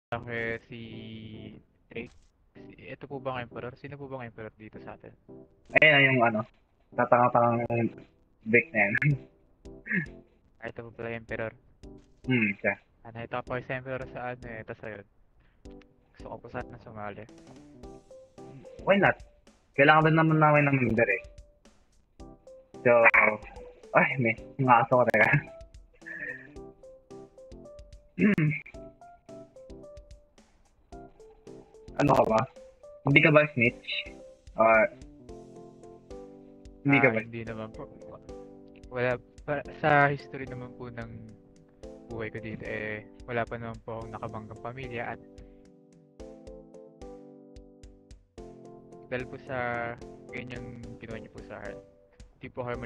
Bakit si Drake? Ito po ba ang Emperor? Sino po ba ang Emperor dito sa atin? Ayun yung ano, tatanga-tangang break na yan. Ito po pala yung Emperor. Siya. Nakita ko si Emperor sa ano eh. Tapos ayun. Gusto ko po sana sumali. Why not? Kailangan din naman namin ng member eh. So, ay, may mga aso ko teka. Ano ka ba? Hindi ka ba snitch? Or, hindi ka ba? Hindi naman po. Wala sa history naman po ng buhay ko dito eh wala pa naman po akong nakabanggang pamilya at dahil po sa ganyang ginawa niyo po sa akin, hindi po ako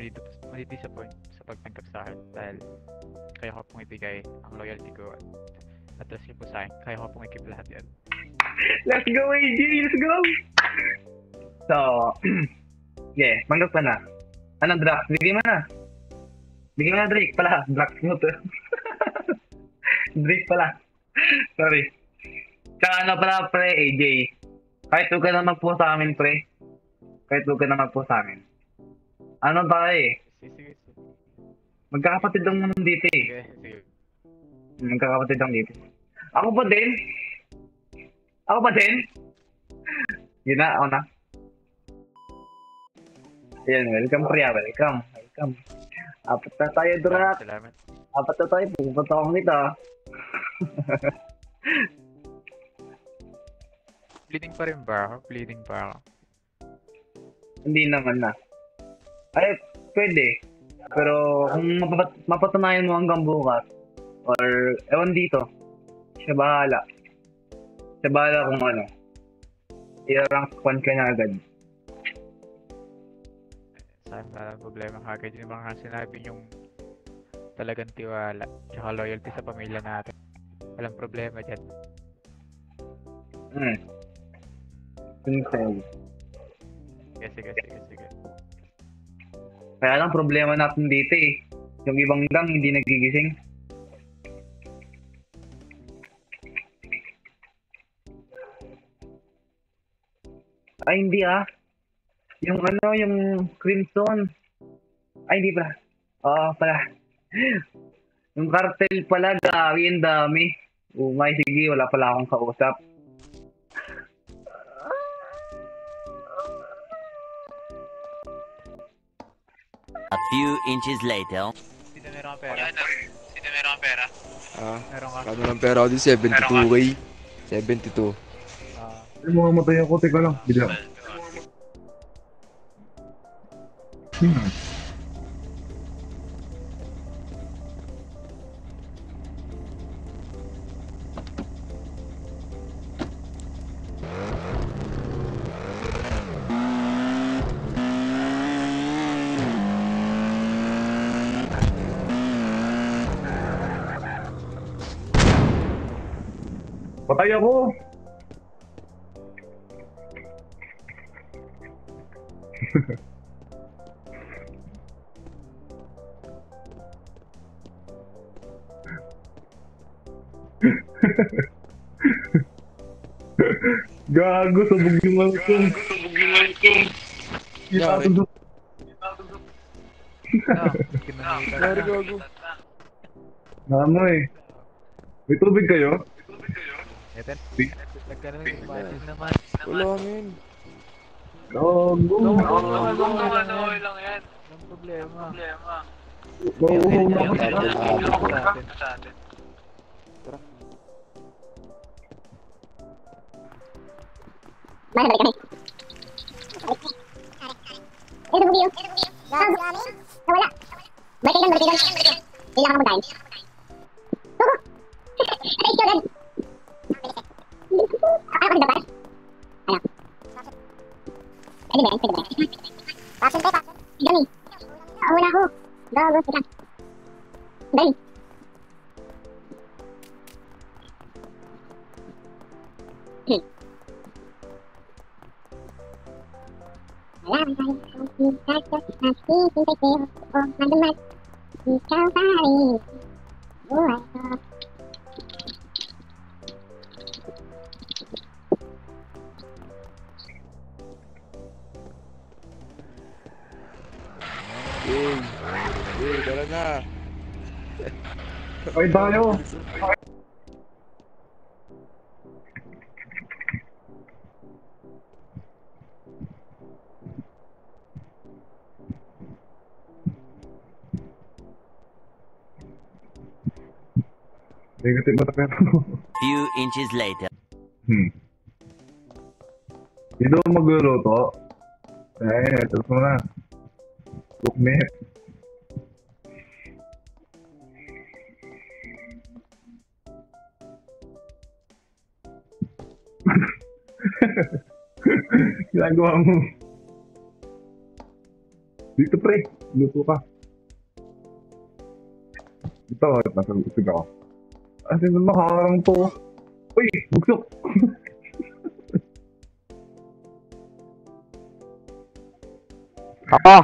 madidisappoint sa pagtanggap sa akin dahil kaya ko pong ibigay ang loyalty ko at trust niyo po sa akin, kaya ko pong ikip lahat yan. Let's go, AJ! Let's go! So, yeah, manggap ka na. Anong draft? Bigay mo na. Bigay mo na, Drake pala. Draft mo to. Drake pala. Sorry. Tsaka ano pala, pre, AJ. Kahit huwag ka na mag-post sa amin, pre. Kahit huwag ka na mag-post sa amin. Ano tayo eh? Sige. Magkakapatid lang naman dito eh. Sige. Magkakapatid lang dito. Ako pa din. Yun na, ako na. Ayan, welcome pre, welcome. Apat na tayo, Drak. Salamat. Apat na tayo, pupunta akong nito. Bleeding pa rin ba ako? Bleeding pa ako. Hindi naman na. Ay, pwede. Pero kung mapatunayan mo hanggang bukas, or ewan dito, siya bahala. Siya bahala kung ano. I-rank squad ka na agad. Saan na problema kagad yung mga sinabi yung talagang tiwala tsaka loyalty sa pamilya natin. Walang problema dyan. Sige. Sige. Kaya lang problema natin dito eh. Yung ibang gang hindi nagigising. Ay, hindi ah. Yung ano, yung Crimson. Ay, hindi pala. Oo, pala. Yung cartel pala, gawi, ang dami. Umay, sige, wala pala akong kausap. A few inches later. Sino meron kang pera? Meron ka? Kano ng pera ako din? 72K. 72. Ay, mamamatay ako. Teka lang. Bila. Patay ako! Gago, sabog yung ano ko. Itatugtog. Sorry, gago. Ano eh. May tubig kayo? Eten? Nagkaroon yung budget naman. Wala, men. Gago. Okay lang yan. Walang problema. Gago. Mana balik kami? Ito video. Nawala. Balik kayo. Kailangan mo dahil. Ano ito dan? Ako di dapat? Ano? Pwede ba? Passion. Dami. Wala ako. Gago, sila. Dali. Alam tayo ang pagkakot na sisintay ko o madumat. Ikaw pa rin. Buhay ko. Ay tayo. Negative mata pero. Few inches later. Dito ako magluluto. Ay, tapos mo na. Cook me. Ginagawa mo. Dito pre, luto ka. Dito, nasa lusog ako. Kasi naman makakarang to. Uy, bugsok! Ako!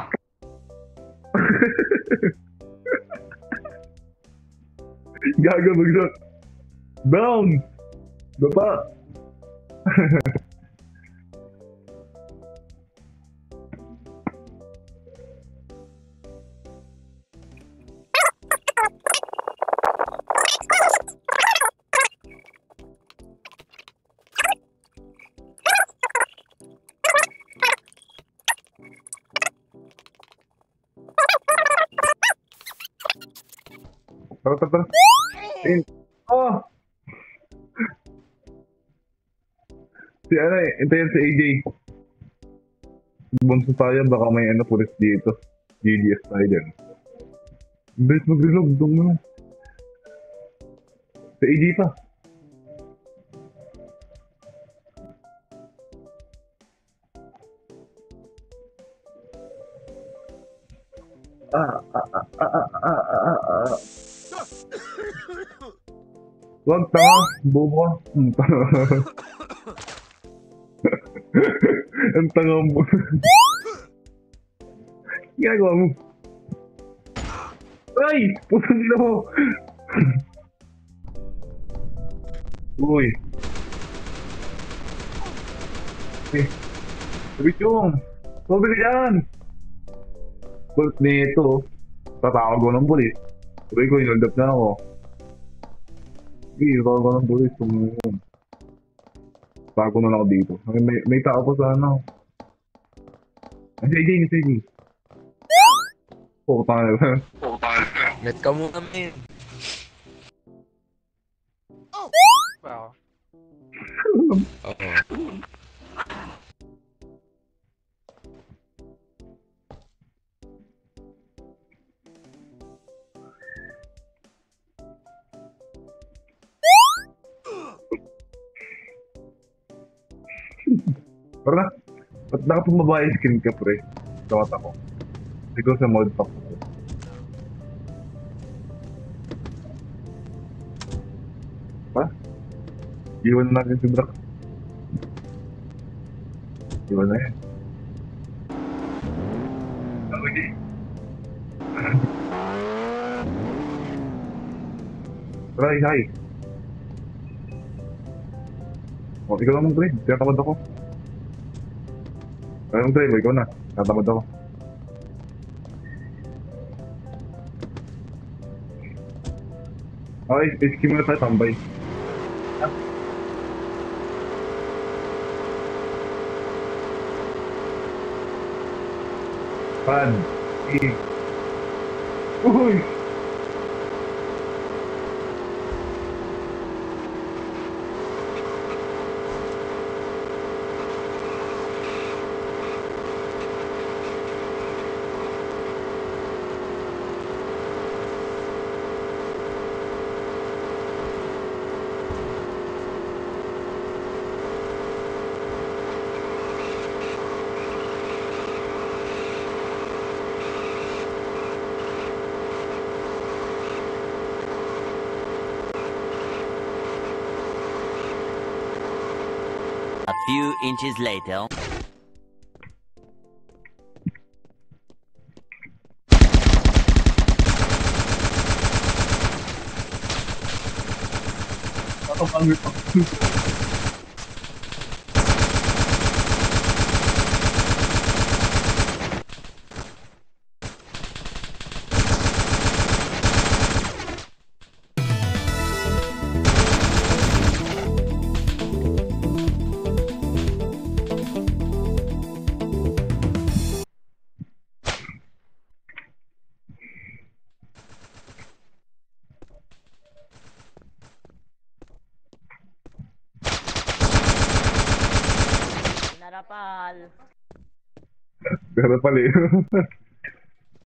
Gaga, bugsok! Down! Baba! Tara. Eh, oh! Si ano eh, hintayin si AJ. Bunso tayo, baka may ano, pulis dito. GDS tayo dyan. Bilis mag-relog, doon mo. Si AJ pa. Wag, tanga, bobo ka. Ang tanga mo. Ginagawa mo. Ay! Putang ina mo! Uy. Eh. Sabi chong. Sabi ka dyan. Kulit nito. Tatawag ko ng pulis. Sabi ko, inundap na ako. Sige, tatawag ko ng pulis. Tago na lang ako dito. May tao pa sa ano. Ay, si AJ. Puta na. Net ka muna, men. Wow. Oo. Tara na. Ba't nakapumaba yung screen ka, pre? Tawat ako. Siguro sa mod pack ko. Pa? Iwan na natin si Brock. Iwan na yan. Okay. Tara, hi. O, ikaw lang pre. Tinatamad ako. Anong driver? Ikaw na. Tinatamad ako. Okay, iskim na tayo tambay. Pan. Uy! A few inches later. Kapal. Pero pala eh.